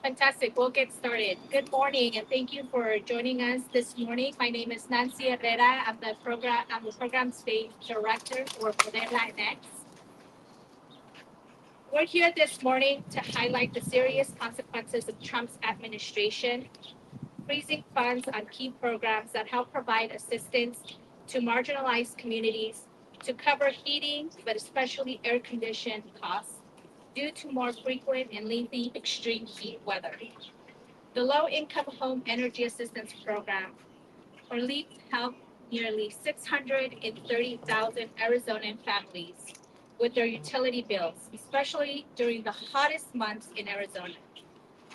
Fantastic. We'll get started. Good morning, and thank you for joining us this morning. My name is Nancy Herrera. I'm the program state director for LIHEAP. We're here this morning to highlight the serious consequences of Trump's administration, freezing funds on key programs that help provide assistance to marginalized communities to cover heating, but especially air conditioning costs due to more frequent and lengthy extreme heat weather. The Low Income Home Energy Assistance Program, or LEAP, helped nearly 630,000 Arizonan families with their utility bills, especially during the hottest months in Arizona.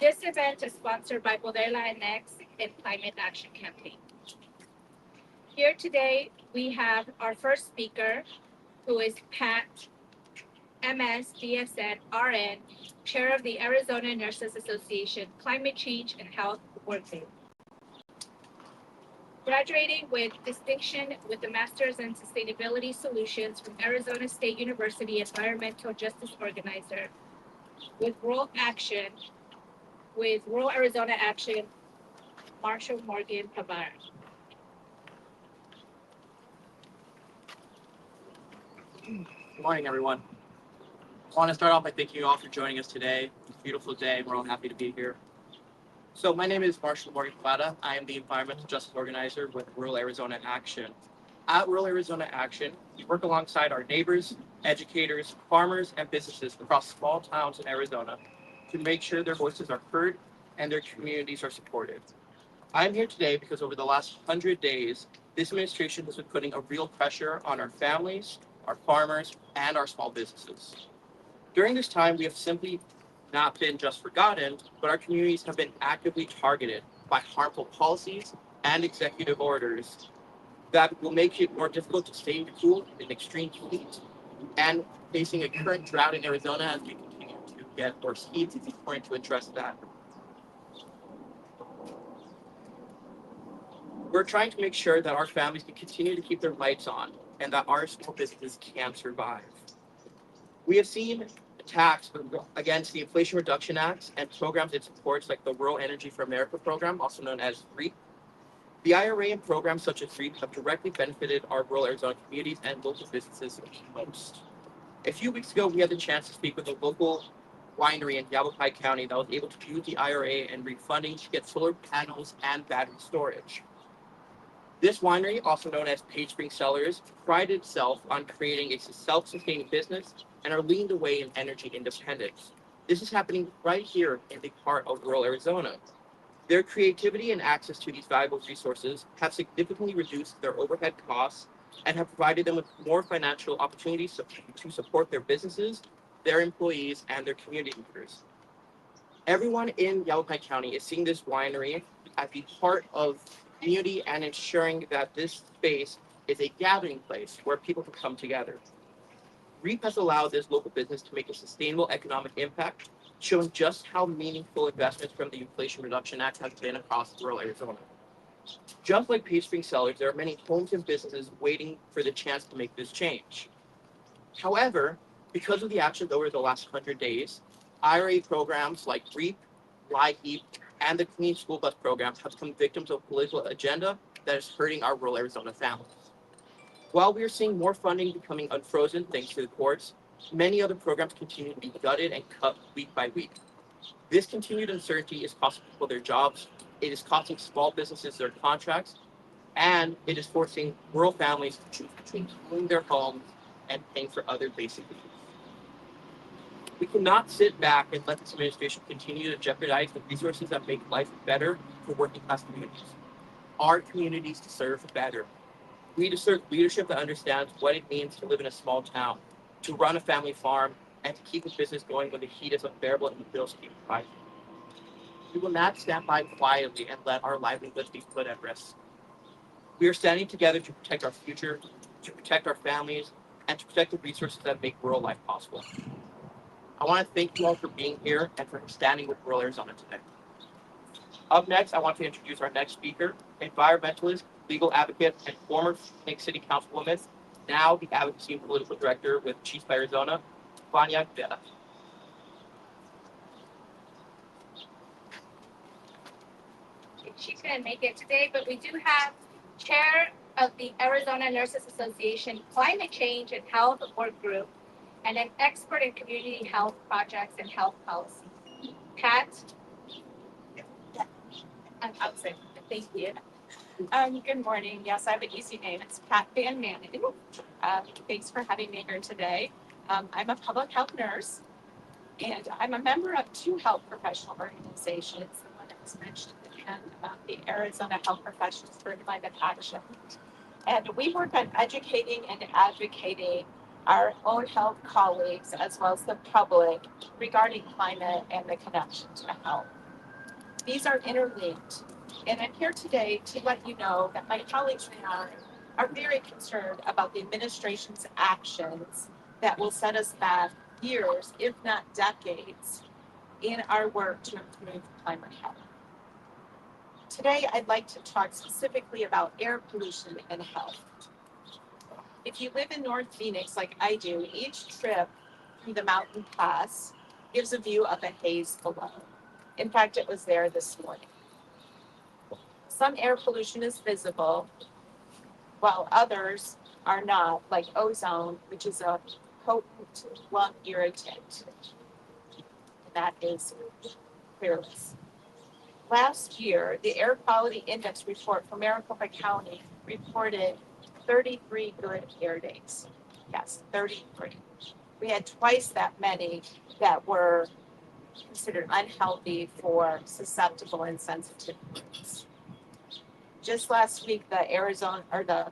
This event is sponsored by Latinx and Climate Action Campaign. Here today, we have our first speaker, who is Pat MS, DSN, RN, Chair of the Arizona Nurses Association Climate Change and Health Work Group. Graduating with distinction with a Master's in Sustainability Solutions from Arizona State University Environmental Justice Organizer with Rural Arizona Action, Marshall Morgan Guevara. Good morning, everyone. I want to start off by thanking you all for joining us today. It's a beautiful day. We're all happy to be here. So my name is Marshall Morgan Guevara. I am the Environmental Justice Organizer with Rural Arizona Action. At Rural Arizona Action, we work alongside our neighbors, educators, farmers, and businesses across small towns in Arizona to make sure their voices are heard and their communities are supported. I'm here today because over the last 100 days, this administration has been putting a real pressure on our families, our farmers, and our small businesses. During this time, we have simply not been just forgotten, but our communities have been actively targeted by harmful policies and executive orders that will make it more difficult to stay cool in extreme heat and facing a current drought in Arizona as we continue to get worse heat. It's important to address that. We're trying to make sure that our families can continue to keep their lights on and that our small businesses can survive. We have seen attacks against the Inflation Reduction Act and programs it supports, like the Rural Energy for America program, also known as REAP. The IRA and programs such as REAP have directly benefited our rural Arizona communities and local businesses most. A few weeks ago, we had the chance to speak with a local winery in Yavapai County that was able to use the IRA and REAP funding to get solar panels and battery storage. This winery, also known as Page Spring Cellars, prided itself on creating a self-sustaining business and are leaned away in energy independence. This is happening right here in the heart of rural Arizona. Their creativity and access to these valuable resources have significantly reduced their overhead costs and have provided them with more financial opportunities to support their businesses, their employees, and their community leaders. Everyone in Yavapai County is seeing this winery as the heart of community and ensuring that this space is a gathering place where people can come together. REAP has allowed this local business to make a sustainable economic impact, showing just how meaningful investments from the Inflation Reduction Act have been across rural Arizona. Just like Page Spring Cellars, there are many homes and businesses waiting for the chance to make this change. However, because of the actions over the last 100 days, IRA programs like REAP, LIHEAP, and the Clean School Bus program have become victims of a political agenda that is hurting our rural Arizona families. While we are seeing more funding becoming unfrozen thanks to the courts, many other programs continue to be gutted and cut week by week. This continued uncertainty is costing people their jobs, it is costing small businesses their contracts, and it is forcing rural families to choose between cooling their homes and paying for other basic needs. We cannot sit back and let this administration continue to jeopardize the resources that make life better for working class communities. Our communities deserve better. We deserve leadership that understands what it means to live in a small town, to run a family farm, and to keep a business going when the heat is unbearable and the bills keep rising. We will not stand by quietly and let our livelihoods be put at risk. We are standing together to protect our future, to protect our families, and to protect the resources that make rural life possible. I want to thank you all for being here and for standing with rural Arizona today. Up next, I want to introduce our next speaker, environmentalist, legal advocate, and former Phoenix City Councilwoman, now the Advocacy and Political Director with CHISPA Arizona, Vania, Guevara. She's going to make it today, but we do have Chair of the Arizona Nurses Association Climate Change and Health Work Group and an expert in community health projects and health policy. Pat? I'll say, thank you. Good morning. Yes, I have an easy name. It's Pat VanMaanen. Thanks for having me here today. I'm a public health nurse, and I'm a member of two health professional organizations. The one that was mentioned at the end, the Arizona Health Professionals for Climate Action. And we work on educating and advocating our own health colleagues as well as the public regarding climate and the connection to health. These are interlinked. And I'm here today to let you know that my colleagues and I are very concerned about the administration's actions that will set us back years, if not decades, in our work to improve climate health. Today, I'd like to talk specifically about air pollution and health. If you live in North Phoenix like I do, each trip through the mountain pass gives a view of the haze below. In fact, it was there this morning. Some air pollution is visible, while others are not, like ozone, which is a potent lung irritant. And that is fearless. Last year, the Air Quality Index report for Maricopa County reported 33 good air days. Yes, 33. We had twice that many that were considered unhealthy for susceptible and sensitive groups. Just last week, the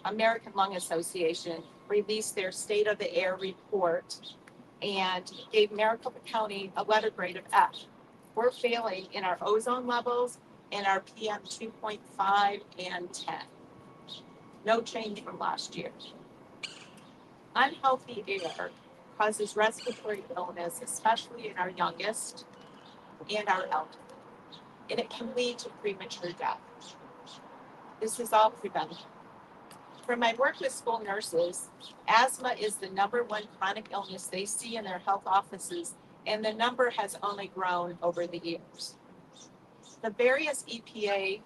American Lung Association released their State of the Air report and gave Maricopa County a letter grade of F. We're failing in our ozone levels and our PM 2.5 and 10. No change from last year. Unhealthy air causes respiratory illness, especially in our youngest and our elderly, and it can lead to premature death. This is all preventable. From my work with school nurses, asthma is the #1 chronic illness they see in their health offices, and the number has only grown over the years. The various EPA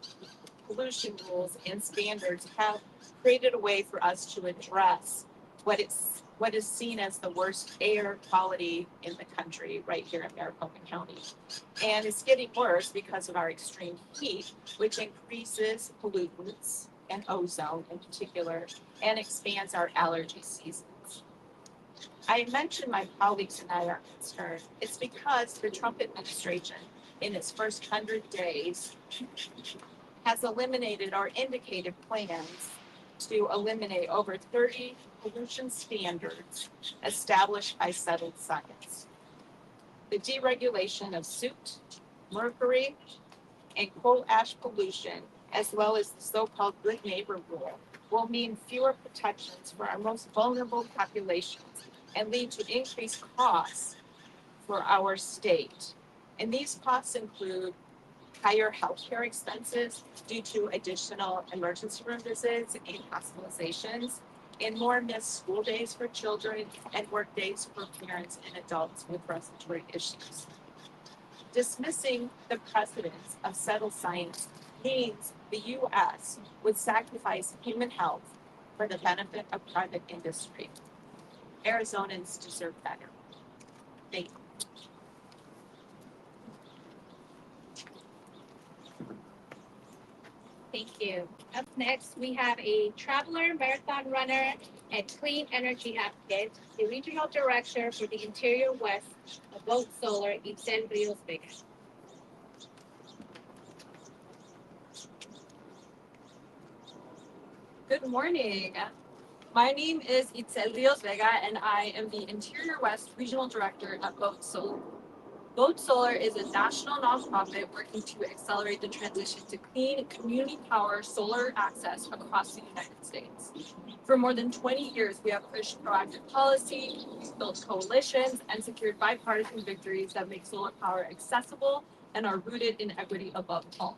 pollution rules and standards have created a way for us to address what is seen as the worst air quality in the country right here in Maricopa County. And it's getting worse because of our extreme heat, which increases pollutants and ozone in particular, and expands our allergy seasons. I mentioned my colleagues and I are concerned. It's because the Trump administration, in its first 100 days, has eliminated or indicated plans to eliminate over 30 pollution standards established by settled science. The deregulation of soot, mercury, and coal ash pollution, as well as the so-called good neighbor rule, will mean fewer protections for our most vulnerable populations and lead to increased costs for our state. And these costs include higher healthcare expenses due to additional emergency room visits and hospitalizations, and more missed school days for children and work days for parents and adults with respiratory issues. Dismissing the precedents of settled science means the U.S. would sacrifice human health for the benefit of private industry. Arizonans deserve better. Thank you. Thank you. Up next, we have a traveler, marathon runner, and clean energy advocate, the regional director for the Interior West of Vote Solar, Itzel Rios-Vega. Good morning. My name is Itzel Rios-Vega, and I am the Interior West Regional Director at Vote Solar. Vote Solar is a national nonprofit working to accelerate the transition to clean community power solar access across the United States. For more than 20 years, we have pushed proactive policy, built coalitions, and secured bipartisan victories that make solar power accessible and are rooted in equity above all.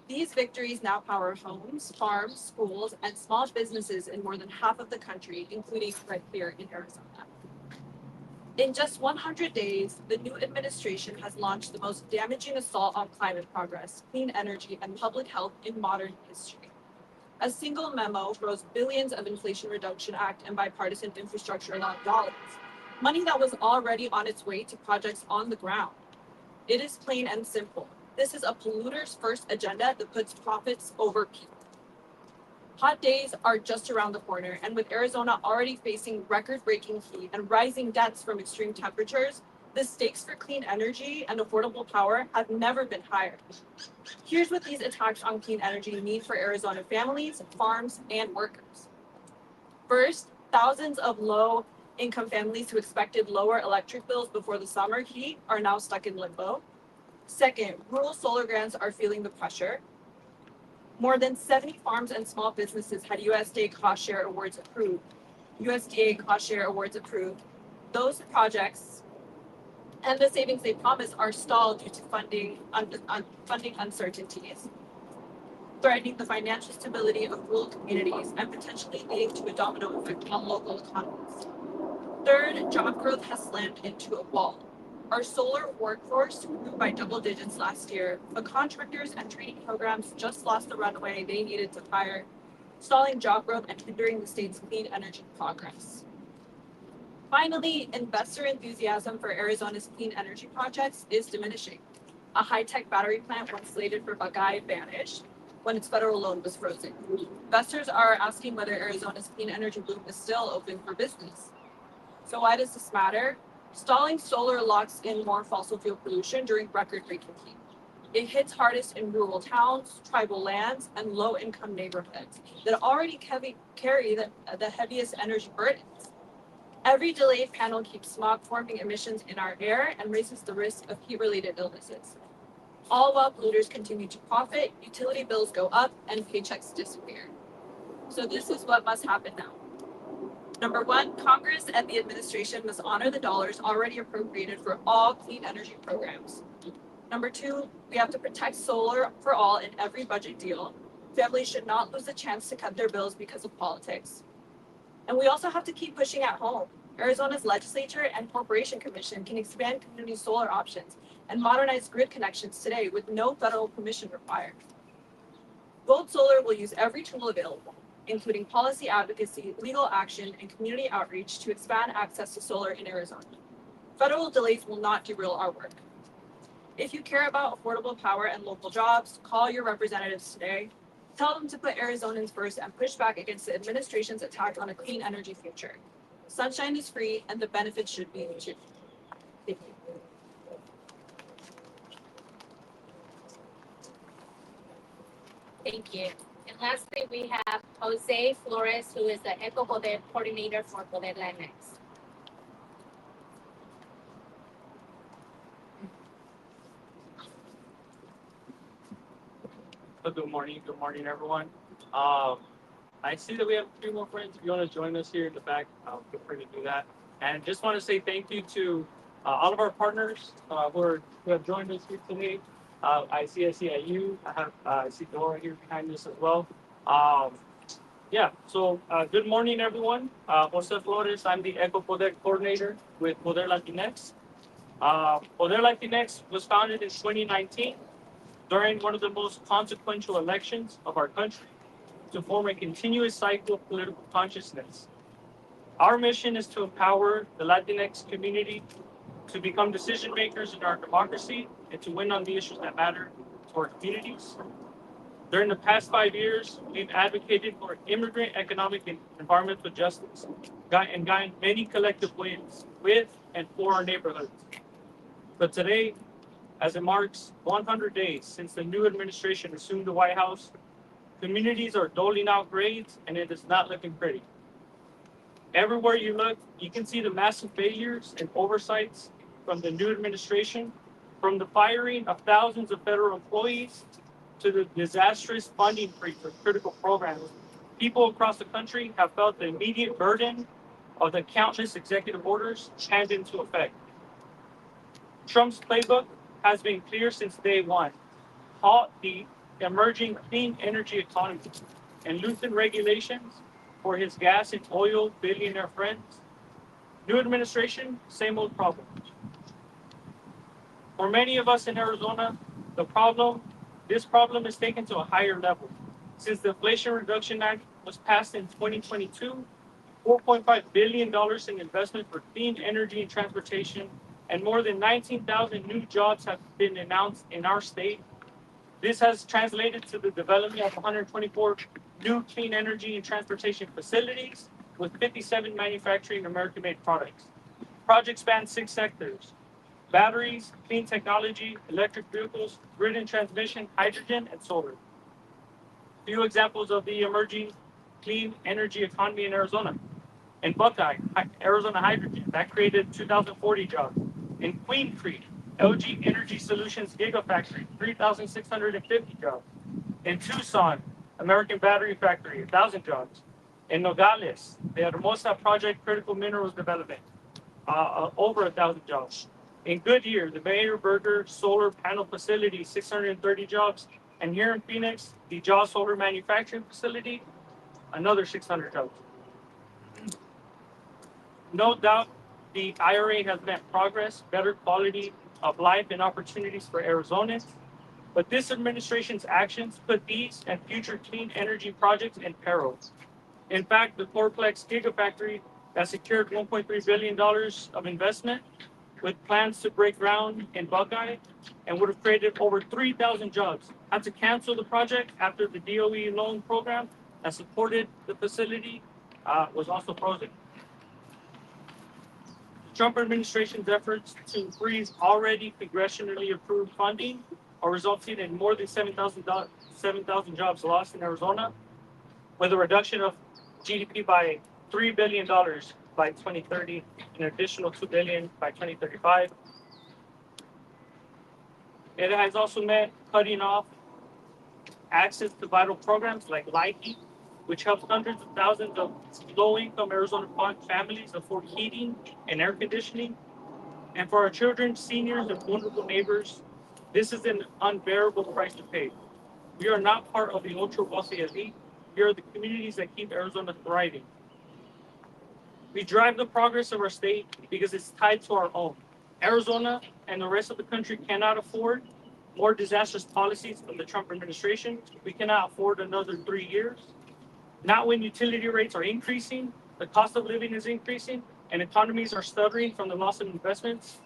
These victories now power homes, farms, schools, and small businesses in more than half of the country, including right here in Arizona. In just 100 days, the new administration has launched the most damaging assault on climate progress, clean energy, and public health in modern history. A single memo froze billions of Inflation Reduction Act and bipartisan infrastructure law dollars, money that was already on its way to projects on the ground. It is plain and simple. This is a polluter's first agenda that puts profits over people. Hot days are just around the corner, and with Arizona already facing record-breaking heat and rising deaths from extreme temperatures, the stakes for clean energy and affordable power have never been higher. Here's what these attacks on clean energy mean for Arizona families, farms, and workers. First, thousands of low-income families who expected lower electric bills before the summer heat are now stuck in limbo. Second, rural solar grants are feeling the pressure. More than 70 farms and small businesses had USDA cost share awards approved. Those projects and the savings they promised are stalled due to funding uncertainties, threatening the financial stability of rural communities and potentially leading to a domino effect on local economies. Third, job growth has slammed into a wall. Our solar workforce grew by double digits last year, but contractors and training programs just lost the runway they needed to hire, stalling job growth and hindering the state's clean energy progress. Finally, investor enthusiasm for Arizona's clean energy projects is diminishing. A high-tech battery plant once slated for Buckeye vanished when its federal loan was frozen. Investors are asking whether Arizona's clean energy loop is still open for business. So why does this matter? Stalling solar locks in more fossil fuel pollution during record-breaking heat. It hits hardest in rural towns, tribal lands, and low-income neighborhoods that already carry the heaviest energy burdens. Every delayed panel keeps smog-forming emissions in our air and raises the risk of heat-related illnesses. All while polluters continue to profit, utility bills go up, and paychecks disappear. So this is what must happen now. Number one, Congress and the administration must honor the dollars already appropriated for all clean energy programs. Number two, we have to protect solar for all in every budget deal. Families should not lose the chance to cut their bills because of politics. And we also have to keep pushing at home. Arizona's legislature and corporation commission can expand community solar options and modernize grid connections today with no federal permission required. Vote Solar will use every tool available, including policy advocacy, legal action, and community outreach to expand access to solar in Arizona. Federal delays will not derail our work. If you care about affordable power and local jobs, call your representatives today. Tell them to put Arizonans first and push back against the administration's attack on a clean energy future. Sunshine is free and the benefits should be too. Thank you. Thank you. And lastly, we have José Flores, who is the Eco Poder Coordinator for Poder Latinx. Good morning, everyone. I see that we have 3 more friends. If you want to join us here in the back, feel free to do that. And just want to say thank you to all of our partners who have joined us here today. I see IU. I see Dora here behind us as well. Good morning, everyone. José Flores. I'm the Eco Poder Coordinator with Poder Latinx. Poder Latinx was founded in 2019 during one of the most consequential elections of our country to form a continuous cycle of political consciousness. Our mission is to empower the Latinx community to become decision makers in our democracy and to win on the issues that matter to our communities. During the past 5 years, we've advocated for immigrant economic and environmental justice and gotten many collective wins with and for our neighborhoods. But today, as it marks 100 days since the new administration assumed the White House, communities are doling out grades and it is not looking pretty. Everywhere you look, you can see the massive failures and oversights from the new administration, from the firing of thousands of federal employees to the disastrous funding freeze for critical programs. People across the country have felt the immediate burden of the countless executive orders handed into effect. Trump's playbook has been clear since day one. Halt the emerging clean energy economy and loosen regulations for his gas and oil billionaire friends. New administration, same old problem. For many of us in Arizona, this problem is taken to a higher level. Since the Inflation Reduction Act was passed in 2022, $4.5 billion in investment for clean energy and transportation, and more than 19,000 new jobs have been announced in our state. This has translated to the development of 124 new clean energy and transportation facilities with 57 manufacturing American-made products. Projects span 6 sectors: batteries, clean technology, electric vehicles, grid and transmission, hydrogen, and solar. Few examples of the emerging clean energy economy in Arizona. In Buckeye, Arizona Hydrogen, that created 2,040 jobs. In Queen Creek, LG Energy Solutions Gigafactory, 3,650 jobs. In Tucson, American Battery Factory, 1,000 jobs. In Nogales, the Hermosa Project Critical Minerals Development, over 1,000 jobs. In Goodyear, the Mayor Burger Solar Panel Facility, 630 jobs. And here in Phoenix, the Jaw Solar Manufacturing Facility, another 600 jobs. No doubt, the IRA has meant progress, better quality of life, and opportunities for Arizonans. But this administration's actions put these and future clean energy projects in peril. In fact, the Fourplex Gigafactory that secured $1.3 billion of investment with plans to break ground in Buckeye and would have created over 3,000 jobs, had to cancel the project after the DOE loan program that supported the facility was also frozen. The Trump administration's efforts to freeze already congressionally approved funding are resulting in more than 7,000 jobs lost in Arizona, with a reduction of GDP by $3 billion by 2030, an additional $2 billion by 2035. It has also meant cutting off access to vital programs like LIHEAP, which helps hundreds of thousands of low-income Arizona families afford heating and air conditioning. And for our children, seniors, and vulnerable neighbors, this is an unbearable price to pay. We are not part of the ultra-wealthy elite. We are the communities that keep Arizona thriving. We drive the progress of our state because it's tied to our own. Arizona and the rest of the country cannot afford more disastrous policies of the Trump administration. We cannot afford another 3 years. Not when utility rates are increasing, the cost of living is increasing, and economies are stuttering from the loss of investments.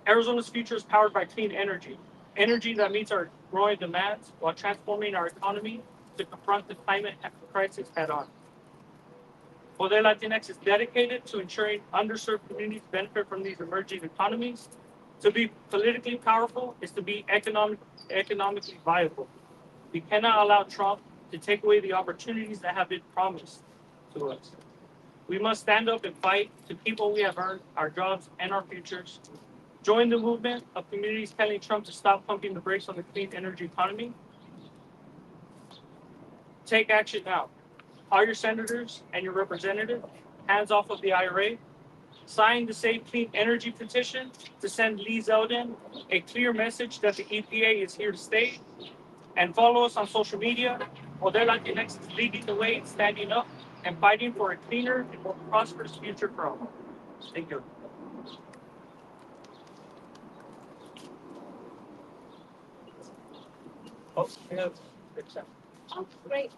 Arizona's future is powered by clean energy, energy that meets our growing demands while transforming our economy to confront the climate crisis head on. Poder Latinx is dedicated to ensuring underserved communities benefit from these emerging economies. To be politically powerful is to be economically viable. We cannot allow Trump to take away the opportunities that have been promised to us. We must stand up and fight to keep what we have earned, our jobs, and our futures. Join the movement of communities telling Trump to stop pumping the brakes on the clean energy economy. Take action now. Call your senators and your representatives, hands off of the IRA. Sign the Save Clean Energy petition to send Lee Zeldin a clear message that the EPA is here to stay. And follow us on social media. Poder Latinx is leading the way, standing up and fighting for a cleaner and more prosperous future for all. Thank you. Oh, yeah. Oh, great.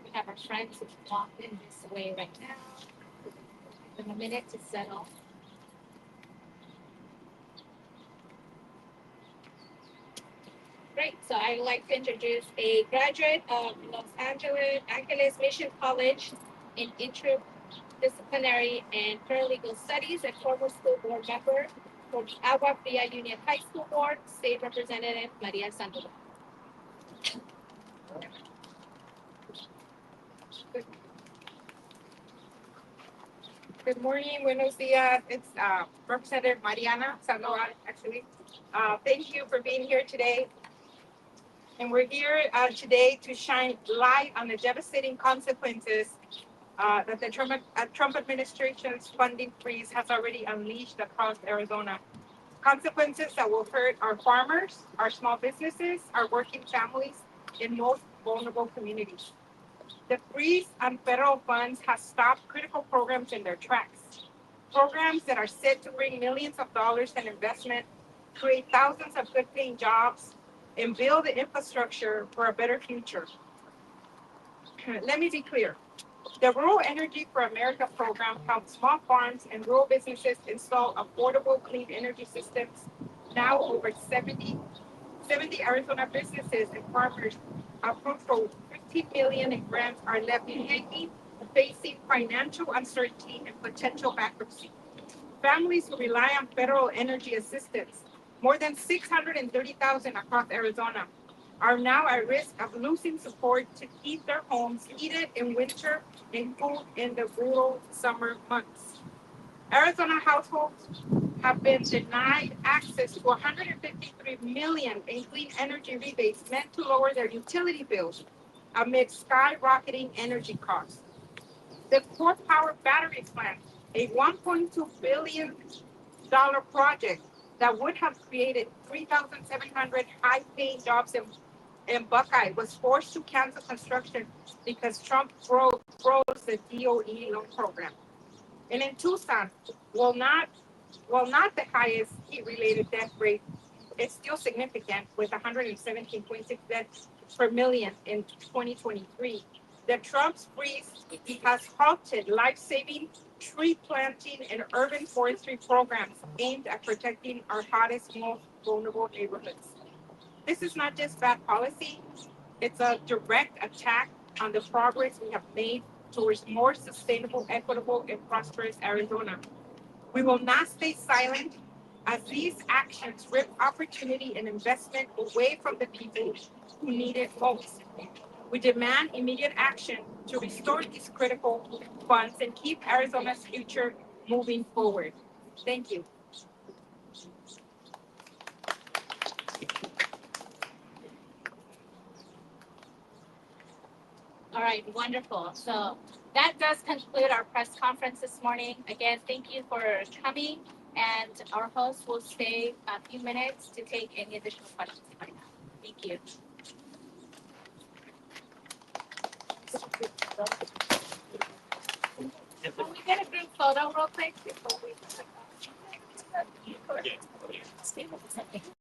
We have our friends walking this way right now. Give them a minute to settle. Great. So I'd like to introduce a graduate of Los Angeles Mission College in interdisciplinary and paralegal studies and former school board member for the Agua Fria Union High School Board, State Representative Maria Sandoval. Good morning, buenos dias. It's Representative Mariana Sandoval, actually. Thank you for being here today. And we're here today to shine light on the devastating consequences that the Trump administration's funding freeze has already unleashed across Arizona. Consequences that will hurt our farmers, our small businesses, our working families, and most vulnerable communities. The freeze on federal funds has stopped critical programs in their tracks. programs that are set to bring millions of dollars in investment, create thousands of good-paying jobs, and build the infrastructure for a better future. Let me be clear. The Rural Energy for America program helps small farms and rural businesses install affordable clean energy systems. Now over 70 Arizona businesses and farmers approved for $15 million in grants are left hanging, facing financial uncertainty and potential bankruptcy. Families who rely on federal energy assistance, more than 630,000 across Arizona, are now at risk of losing support to keep their homes heated in winter and cool in the brutal summer months. Arizona households have been denied access to $153 million in clean energy rebates meant to lower their utility bills amid skyrocketing energy costs. The Core Power Battery Plant, a $1.2 billion project that would have created 3,700 high-paying jobs in Buckeye, was forced to cancel construction because Trump froze the DOE loan program. And in Tucson, while not the highest heat-related death rate, it's still significant with 117.6 deaths per million in 2023. The Trump's freeze has halted life-saving tree planting and urban forestry programs aimed at protecting our hottest, most vulnerable neighborhoods. This is not just bad policy, it's a direct attack on the progress we have made towards more sustainable, equitable, and prosperous Arizona. We will not stay silent as these actions rip opportunity and investment away from the people who need it most. We demand immediate action to restore these critical funds and keep Arizona's future moving forward. Thank you. All right, wonderful. So that does conclude our press conference this morning. Again, thank you for coming, and our host will stay a few minutes to take any additional questions you might have. Thank you. Can we get a group photo real quick before we? Stay with a second.